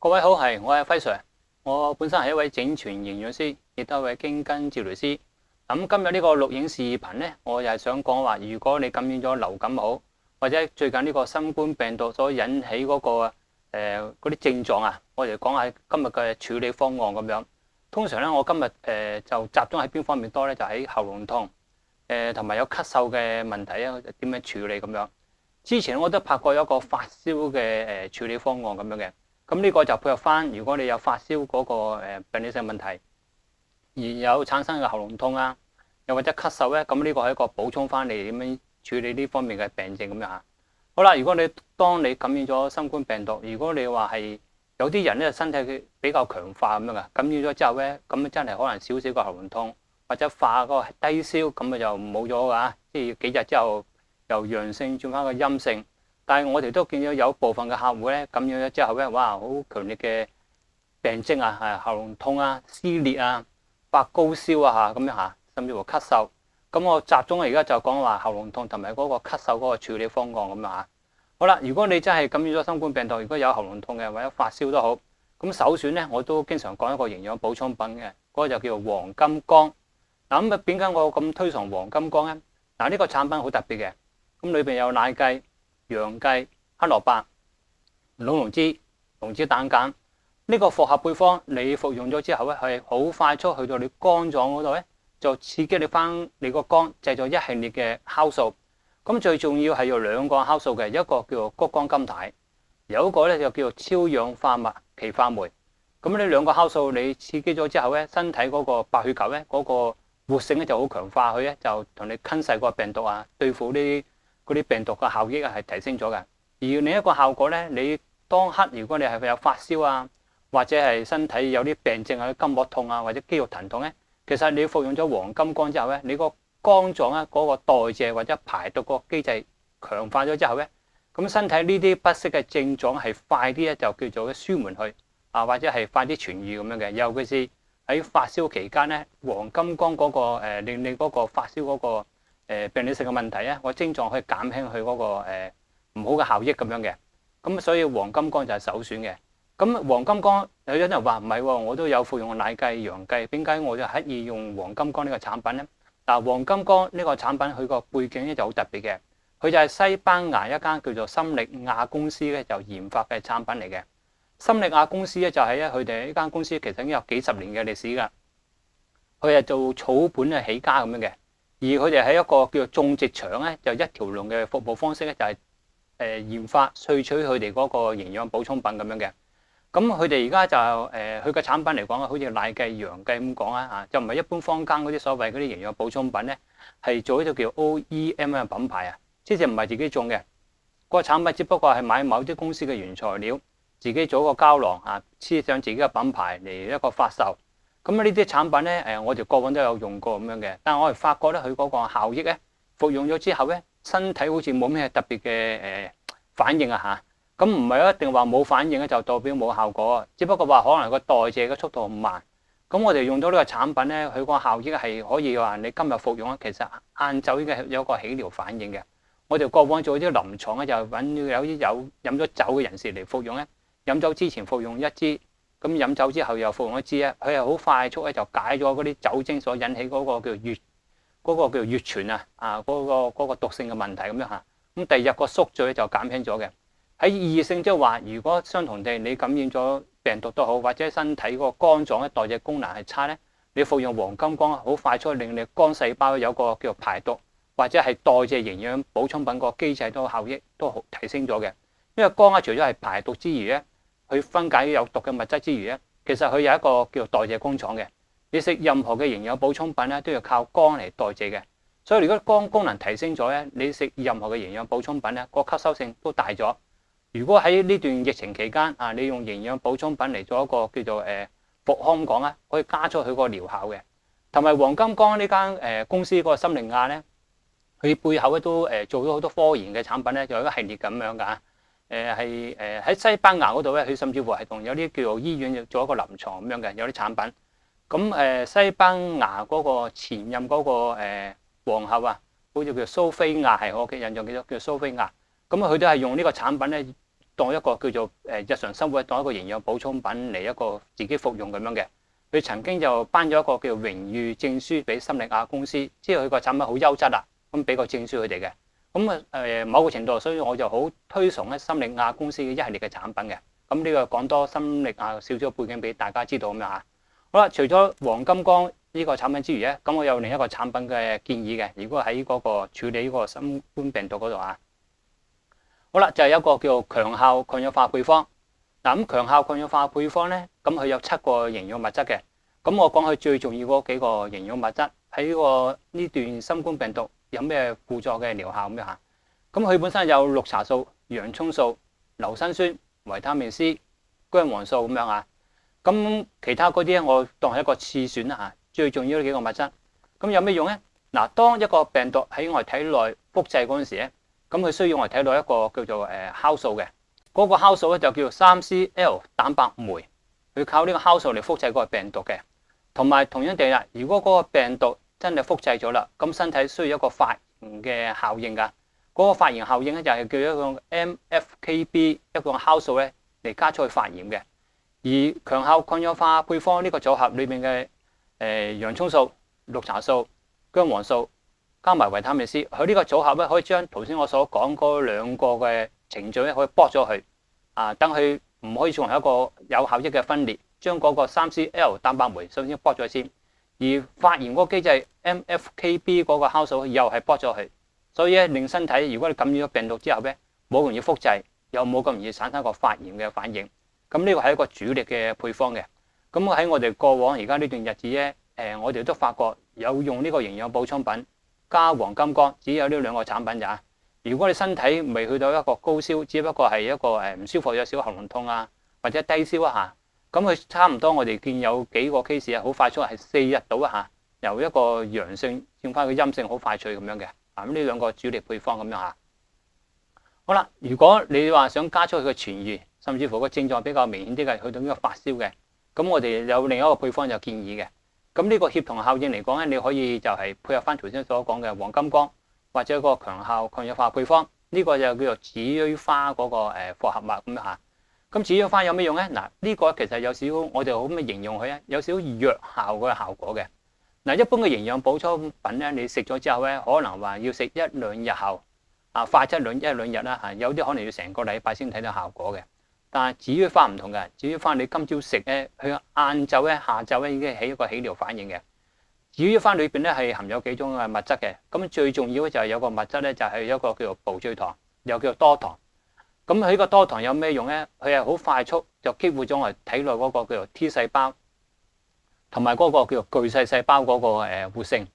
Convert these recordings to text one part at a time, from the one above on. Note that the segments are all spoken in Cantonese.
各位好，我係輝 Sir。我本身係一位整全營養師，亦都係一位經筋治療師。咁今日呢個錄影視頻呢，我又係想講話，如果你感染咗流感好，或者最近呢個新冠病毒所引起嗰嗰啲症狀啊，我哋講下今日嘅處理方案咁樣。通常咧，我今日就集中喺邊方面多咧，就喺喉嚨痛，同埋有咳嗽嘅問題啊，點樣處理咁樣。之前我都拍過一個發燒嘅處理方案咁樣嘅。咁呢個就配合翻，如果你有發燒嗰個病理性問題，而有產生嘅喉嚨痛啊，又或者咳嗽咧，咁呢個係一個補充翻你點樣處理呢方面嘅病症咁樣嚇。好啦，如果當你感染咗新冠病毒，如果你話係有啲人咧身體比較強化咁樣嘅，感染咗之後咧，咁真係可能少少個喉嚨痛，或者化個低燒，咁啊就冇咗㗎，即係幾日之後由陽性轉翻個陰性。但係我哋都見到有部分嘅客戶咧，感染咗之後咧，哇，好強烈嘅病徵啊，係喉嚨痛啊、撕裂啊、發高燒啊嚇咁樣嚇，甚至乎咳嗽。咁我集中而家就講話喉嚨痛同埋嗰個咳嗽嗰個處理方案咁樣嚇。好啦，如果你真係感染咗新冠病毒，如果有喉嚨痛嘅或者發燒都好，咁首選咧我都經常講一個營養補充品嘅，嗰個就叫做黃金剛。嗱咁啊，點解我咁推崇黃金剛咧？嗱，呢個產品好特別嘅，咁裏邊有奶雞、洋雞、黑蘿蔔、龍龍枝、龍子蛋鹼，呢個複合配方，你服用咗之後咧，係好快速去到你肝臟嗰度咧，就刺激你翻你個肝製造一系列嘅酵素。咁最重要係有兩個酵素嘅，一個叫做谷胱甘肽，有一個咧就叫做超氧化物歧化酶。咁呢兩個酵素你刺激咗之後咧，身體嗰個白血球咧嗰個活性咧就好強化，佢咧就同你吞噬個病毒啊，對付嗰啲病毒嘅效益係提升咗嘅。而另一個效果咧，你當刻如果你係有發燒啊，或者係身體有啲病症啊，筋膜痛啊，或者肌肉疼痛咧，其實你服用咗黃金剛之後咧，你個肝臟咧嗰個代謝或者排毒個機制強化咗之後咧，咁身體呢啲不適嘅症狀係快啲咧就叫做舒緩去啊，或者係快啲痊癒咁樣嘅。尤其是喺發燒期間咧，黃金剛嗰個令你嗰個發燒嗰個病理性嘅問題咧，個症狀可以減輕佢嗰個唔好嘅效益咁樣嘅。咁所以黃金剛就係首選嘅。咁黃金剛有啲人話唔係喎，我都有服用奶雞、洋雞，點解我就刻意用黃金剛呢個產品咧？嗱，黃金剛呢個產品佢個背景咧就好特別嘅，佢就係西班牙一間叫做森力亞公司咧就研發嘅產品嚟嘅。森力亞公司咧就係咧佢哋呢間公司其實已經有幾十年嘅歷史㗎，佢係做草本啊起家咁樣嘅，而佢哋喺一個叫做種植場咧就一條龍嘅服務方式咧就係研發萃取佢哋嗰個營養補充品咁樣嘅。咁佢哋而家就佢嘅產品嚟講好似奶雞、洋雞咁講啊，就唔係一般坊間嗰啲所謂嗰啲營養補充品咧，係做一個叫 OEM 嘅品牌啊，即係唔係自己種嘅。個產品只不過係買某啲公司嘅原材料，自己做一個膠囊啊，黐上自己嘅品牌嚟一個發售。咁呢啲產品咧，我哋過往都有用過咁樣嘅，但係我哋發覺咧，佢嗰個效益咧，服用咗之後咧，身體好似冇咩特別嘅反應啊嚇。咁唔係一定話冇反應咧，就代表冇效果。只不過話可能個代謝嘅速度慢。咁我哋用到呢個產品咧，佢個效益係可以話你今日服用咧，其實晏晝已經有個起療反應嘅。我哋過往做啲臨床咧，就揾有啲飲咗酒嘅人士嚟服用咧，飲酒之前服用一支，咁飲酒之後又服用一支咧，佢係好快速咧就解咗嗰啲酒精所引起嗰個叫乙醛啊嗰個毒性嘅問題咁樣嚇。咁第二日個宿醉就減輕咗嘅。喺異性即係話，如果相同地你感染咗病毒都好，或者身體嗰個肝臟嘅代謝功能係差咧，你服用黃金剛好快速令你肝細胞有個叫做排毒或者係代謝營養補充品個機制都效益都好提升咗嘅。因為肝除咗係排毒之餘咧，佢分解有毒嘅物質之餘咧，其實佢有一個叫做代謝工廠嘅。你食任何嘅營養補充品咧，都要靠肝嚟代謝嘅。所以如果肝功能提升咗咧，你食任何嘅營養補充品咧，個吸收性都大咗。如果喺呢段疫情期間啊，你用營養補充品嚟做一個叫做復康講啊，可以加速佢個療效嘅。同埋黃金剛呢間公司嗰個森力亞咧，佢背後咧都做咗好多科研嘅產品咧，就有一個系列咁樣㗎。喺西班牙嗰度咧，佢甚至乎係同有啲叫做醫院做一個臨床咁樣嘅，有啲產品。咁西班牙嗰個前任嗰個皇后啊，好似叫蘇菲亞係我嘅印象記得叫蘇菲亞。咁佢都係用呢個產品咧。當一個叫做日常生活當一個營養補充品嚟一個自己服用咁樣嘅。佢曾經就頒咗一個叫榮譽證書俾心力亞公司，即係佢個產品好優質啦，咁俾個證書佢哋嘅。咁某個程度，所以我就好推崇咧心力亞公司嘅一系列嘅產品嘅。咁呢個講多心力亞少少背景俾大家知道咁樣嚇。好啦，除咗黃金光呢個產品之餘咧，咁我有另一個產品嘅建議嘅。如果喺嗰個處理呢個新冠病毒嗰度啊，好啦，就係有一個叫做強效抗氧化配方。嗱，咁強效抗氧化配方咧，咁佢有7個營養物質嘅。咁我講佢最重要嗰幾個營養物質喺呢段新冠病毒有咩輔助嘅療效咁樣嚇。咁佢本身有綠茶素、洋葱素、硫辛酸、維他命 C、薑黃素咁樣啊。咁其他嗰啲咧，我當係一個次選啦嚇。最重要呢幾個物質，咁有咩用咧？嗱，當一個病毒喺我哋體內複製嗰陣時咧，咁佢需要我哋體內一個叫做酵素嘅。嗰個酵素咧就叫做3CL 蛋白酶，佢靠呢個酵素嚟複製嗰個病毒嘅。同埋同樣地啦，如果嗰個病毒真係複製咗啦，咁身體需要一個發炎嘅效應㗎。嗰個發炎效應咧就係叫一個 MFKB 一個酵素咧嚟加速去發炎嘅。而強效抗氧化配方呢個組合裏面嘅洋葱素、綠茶素、薑黃素加埋維他命 C， 佢呢個組合咧可以將頭先我所講嗰2個嘅程序咧可以剝咗佢，等佢唔可以作為一個有效益嘅分裂，將嗰個3CL 蛋白酶首先剝咗先，而發炎嗰個機制 MFKB 嗰個酵素又係剝咗佢，所以咧令身體如果你感染咗病毒之後咧冇容易複製，又冇咁容易產生一個發炎嘅反應，咁呢個係一個主力嘅配方嘅。咁喺我哋過往而家呢段日子咧，我哋都發覺有用呢個營養補充品加黃金光，只有呢2個產品咋。如果你身體未去到一個高燒，只不過係一個唔舒服，有少少喉嚨痛啊，或者低燒一下，咁佢差唔多我哋見有幾個 case 啊，好快速係4日到一下，由一個陽性轉翻個陰性，好快脆咁樣嘅。咁呢2個主力配方咁樣嚇。好啦，如果你話想加速佢嘅痊癒，甚至乎個症狀比較明顯啲嘅，去到呢個發燒嘅，咁我哋有另一個配方就建議嘅。咁呢個協同效應嚟講咧，你可以就係配合翻頭先所講嘅黃金光或者個強效抗氧化配方，呢個就叫做紫鋳花嗰個複合物咁樣嚇。咁紫鋳花有咩用咧？嗱，呢個其實有少少我哋好咁嘅形容佢啊，有少少藥效嘅效果嘅。嗱，一般嘅營養補充品咧，你食咗之後咧，可能話要食1-2日後快則1-2日啦嚇，有啲可能要成個禮拜先睇到效果嘅。但係紫鋳花唔同嘅，紫鋳花你今朝食咧，佢晏晝咧、下晝咧已經起一個起療反應嘅。紫鋳花裏邊咧係含有幾種嘅物質嘅，咁最重要嘅就係有個物質咧就係一個叫做葡聚糖，又叫做多糖。咁佢個多糖有咩用咧？佢係好快速就激活咗我哋體內嗰個叫做 T 細胞，同埋嗰個叫做巨細細胞嗰個活性。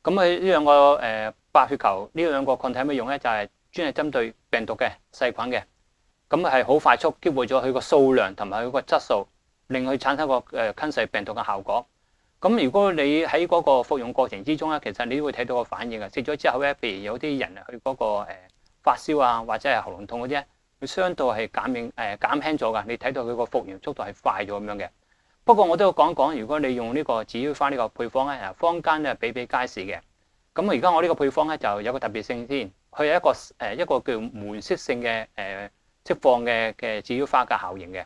咁佢呢2個白血球呢2個抗體有咩用咧？就係專係針對病毒嘅細菌嘅。咁係好快速激活咗佢個數量同埋佢個質素，令佢產生個吞噬病毒嘅效果。咁如果你喺嗰個服用過程之中咧，其實你都會睇到個反應嘅。食咗之後咧，譬如有啲人佢嗰個發燒啊，或者係喉嚨痛嗰啲咧，佢相對係減輕咗㗎。你睇到佢個復原速度係快咗咁樣嘅。不過我都要講講，如果你用呢個紫鋳花呢個配方咧，坊間咧比比皆是嘅。咁而家我呢個配方咧就有個特別性先，佢係一個叫門息性嘅釋放嘅紫鋳花嘅效應嘅。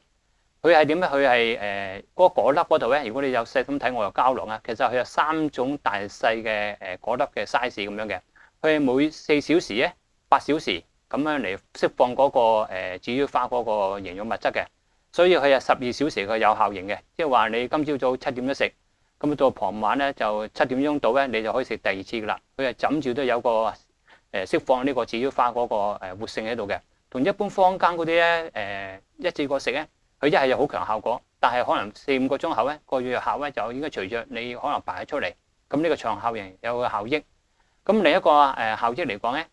佢係點咧？佢係嗰個果粒嗰度咧，如果你有細心睇我有膠囊啊，其實佢有3種大細嘅果粒嘅 size 咁樣嘅。佢係每4小時咧、8小時咁樣嚟釋放嗰個紫鋳花嗰個營養物質嘅。所以佢係12小時嘅有效型嘅，即係話你今朝早7點鐘食，咁到傍晚咧就7點鐘到咧，你就可以食第2次噶啦。佢係枕住都有個釋放呢個紫鋳花嗰個活性喺度嘅。同一般坊間嗰啲咧，一次過食咧，佢一係有好強效果，但係可能4-5個鐘後咧，個藥效咧就應該隨着你可能排出嚟，咁呢個長效型有個效益。咁另一個效益嚟講咧，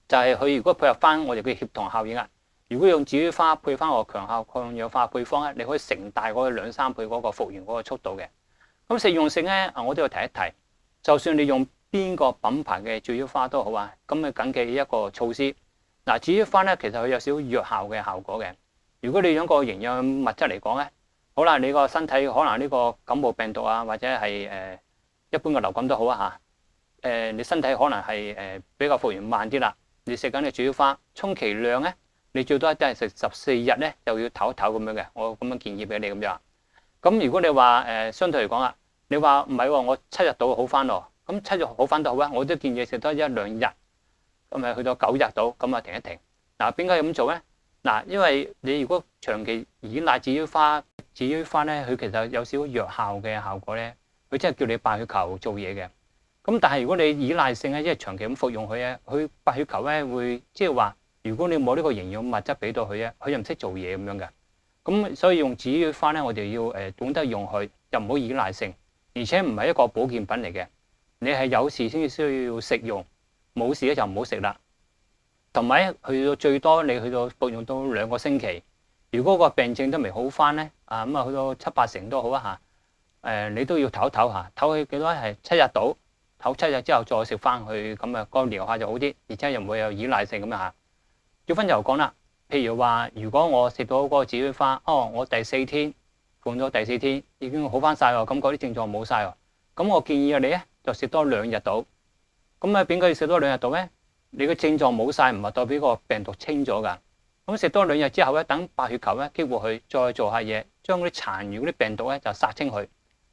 就係佢如果配合翻我哋嘅協同效應啊，如果用紫鋳花配翻個強效抗氧化配方咧，你可以成大嗰2-3倍嗰個復原嗰個速度嘅。咁實用性咧，我都要提一提，就算你用邊個品牌嘅紫鋳花都好啊，咁啊緊記一個措施。嗱，紫鋳花咧，其實佢有少少藥效嘅效果嘅。如果你用個營養物質嚟講咧，好啦，你個身體可能呢個感冒病毒啊，或者係一般嘅流感都好啊嚇。你身體可能係比較復原慢啲啦。你食緊嘅紫鋳花，充其量咧你最多都係食14日咧，就要唞一唞咁樣嘅。我咁樣建議俾你咁樣。咁如果你話相對嚟講啊，你話唔係喎，我7日到好翻咯。咁7日好翻都好啊，我都建議食多1、2日，咁咪去到9日到，咁啊停一停。嗱，點解咁做咧？嗱，因為你如果長期依賴紫鋳花咧，佢其實有少少藥效嘅效果咧，佢真係叫你白血球做嘢嘅。咁但係如果你依賴性咧，即係長期咁服用佢咧，佢白血球咧會即係話，如果你冇呢個營養物質俾到佢咧，佢又唔識做嘢咁樣嘅。咁所以用紫鋳花咧，我哋要懂得用佢，又唔好依賴性，而且唔係一個保健品嚟嘅。你係有事先至需要食用，冇事咧就唔好食啦。同埋去到最多你去到服用到2個星期，如果個病症都未好翻咧，咁啊去到7、8成都好啊嚇。你都要唞一唞下，唞去幾多係7日到，唞7日之後再食翻去，咁啊個療效就好啲，而且又唔會有依賴性咁樣嚇。調翻又講啦，譬如話，如果我食到嗰個紫鋳花，我第4天服咗第4天已經好翻晒喎，咁嗰啲症狀冇晒喎，咁我建議你咧就食多2日到。咁啊，點解要食多2日到咧？你個症狀冇晒，唔係代表個病毒清咗㗎。咁食多2日之後咧，等白血球咧激活佢，再做下嘢，將嗰啲殘餘嗰啲病毒咧就殺清佢，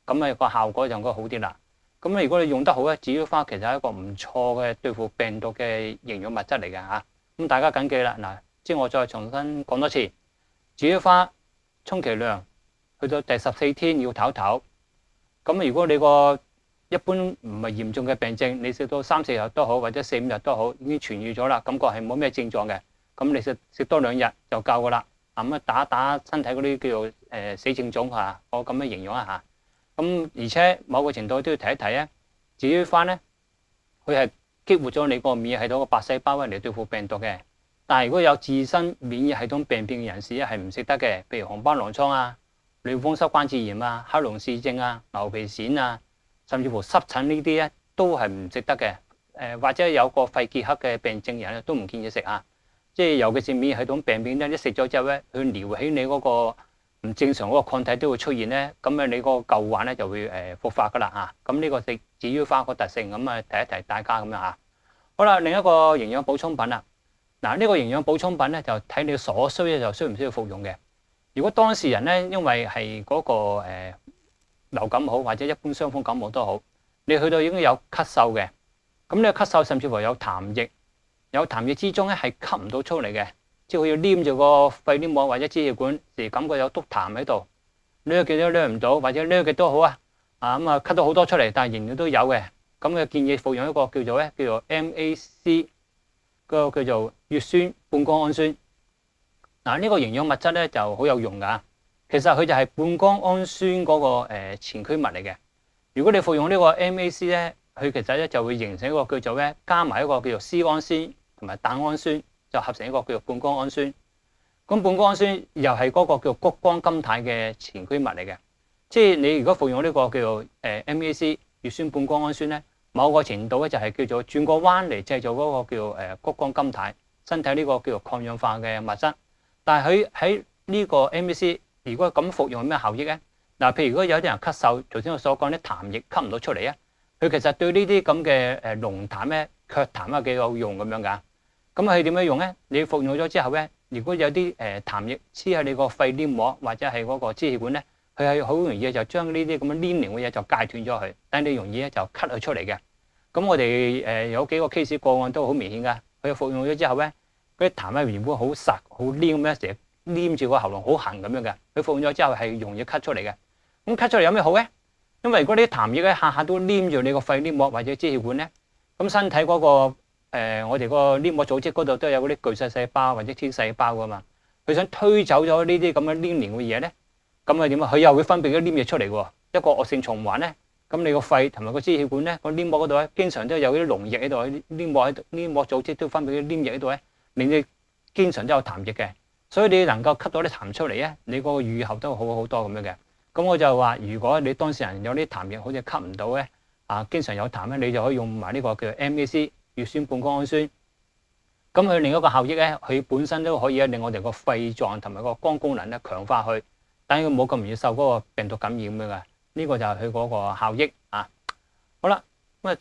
咁啊個效果就應該好啲啦。咁如果你用得好咧，紫鋳花其實係一個唔錯嘅對付病毒嘅營養物質嚟嘅嚇。咁大家緊記啦，嗱，即係我再重新講多次，紫鋳花充其量去到第14天要唞唞。咁如果你個一般唔係嚴重嘅病症，你食到3、4日都好，或者4、5日都好，已經痊癒咗啦，感覺係冇咩症狀嘅，咁你食多2日就夠噶啦。咁啊打身體嗰啲叫做死症種嚇，我咁樣形容一下。咁而且某個程度都要提一提咧，紫鋳花咧，佢係激活咗你個免疫系統嘅白細胞嚟對付病毒嘅。但係如果有自身免疫系統病變嘅人士咧，係唔食得嘅，譬如紅斑狼瘡啊、類風濕關節炎啊、克隆氏症啊、牛皮癬啊，甚至乎濕疹呢啲咧都係唔食得嘅。或者有個肺結核嘅病症人都唔建議食啊。即係尤其是免疫系統病變咧，一食咗之後咧，佢撩起你嗰個唔正常嗰個抗體都會出現咧，咁你個舊患咧就會復發噶啦嚇。咁呢個食紫鋳花個特性，咁啊提一提大家咁樣嚇。好啦，另一個營養補充品啦。嗱，呢個營養補充品咧就睇你所需咧，就需唔需要服用嘅。如果當事人咧，因為係嗰個流感好，或者一般傷風感冒都好，你去到已經有咳嗽嘅，咁呢個咳嗽甚至乎有痰液，有痰液之中咧係吸唔到出嚟嘅，即係佢要黏住個肺黏膜或者支氣管，時感覺有督痰喺度，攣極都攣唔到，或者攣極都好啊，咁啊咳到好多出嚟，但係仍然都有嘅，咁嘅建議服用一個叫做 MAC。個叫做乙酸半胱氨酸。嗱，呢個營養物質咧就好有用噶。其實佢就係半胱氨酸嗰個前驅物嚟嘅。如果你服用呢個 MAC 咧，佢其實咧就會形成一個叫做咧加埋一個叫做絲氨酸同埋蛋氨酸，就合成一個叫做半胱氨酸。咁半胱氨酸又係嗰個叫谷胱甘肽嘅前驅物嚟嘅。即係你如果服用呢個叫做MAC 乙酸半胱氨酸咧，某個程度咧就係叫做轉個彎嚟製造嗰個叫谷胱甘肽，身體呢個叫做抗氧化嘅物質。但係佢喺呢個 MAC 如果咁服用有咩效益咧？嗱，譬如如果有啲人咳嗽，頭先我所講啲痰液吸唔到出嚟啊，佢其實對呢啲咁嘅濃痰咧、卻痰啊幾有用咁樣㗎。咁佢點樣用咧？你服用咗之後咧，如果有啲痰液黐喺你個肺黏膜或者係嗰個支氣管咧，佢係好容易就將呢啲咁樣黏連嘅嘢就戒斷咗佢，等你容易咧就咳佢出嚟嘅。咁我哋有幾個 case 個案都好明顯㗎，佢服用咗之後咧，嗰啲痰咧原本好實好黏咁樣，成日黏住個喉嚨好痕咁樣嘅，佢服用咗之後係容易咳出嚟嘅。咁咳出嚟有咩好咧？因為如果啲痰液咧下下都黏住你個肺黏膜或者支氣管咧，咁身體嗰個我哋個黏膜組織嗰度都有嗰啲巨噬細胞或者 T 細胞㗎嘛，佢想推走咗呢啲咁嘅黏連嘅嘢咧，咁係點啊？佢又會分泌啲黏液出嚟喎，一個惡性循環咧。咁你個肺同埋個支氣管咧，個黏膜嗰度咧，經常都有啲膿液喺度，黏膜組織都分泌啲黏液喺度咧，令你經常都有痰液嘅。所以你能夠吸到啲痰出嚟咧，你個預後都好好多咁樣嘅。咁我就話，如果你當事人有啲痰液好似吸唔到咧，經常有痰咧，你就可以用埋呢個叫 MAC 乙酸半胱氨酸。咁佢另一個效益咧，佢本身都可以令我哋個肺臟同埋個肝功能咧強化去，等佢冇咁容易受嗰個病毒感染咁樣嘅。呢個就係佢嗰個效益啊！好啦，咁啊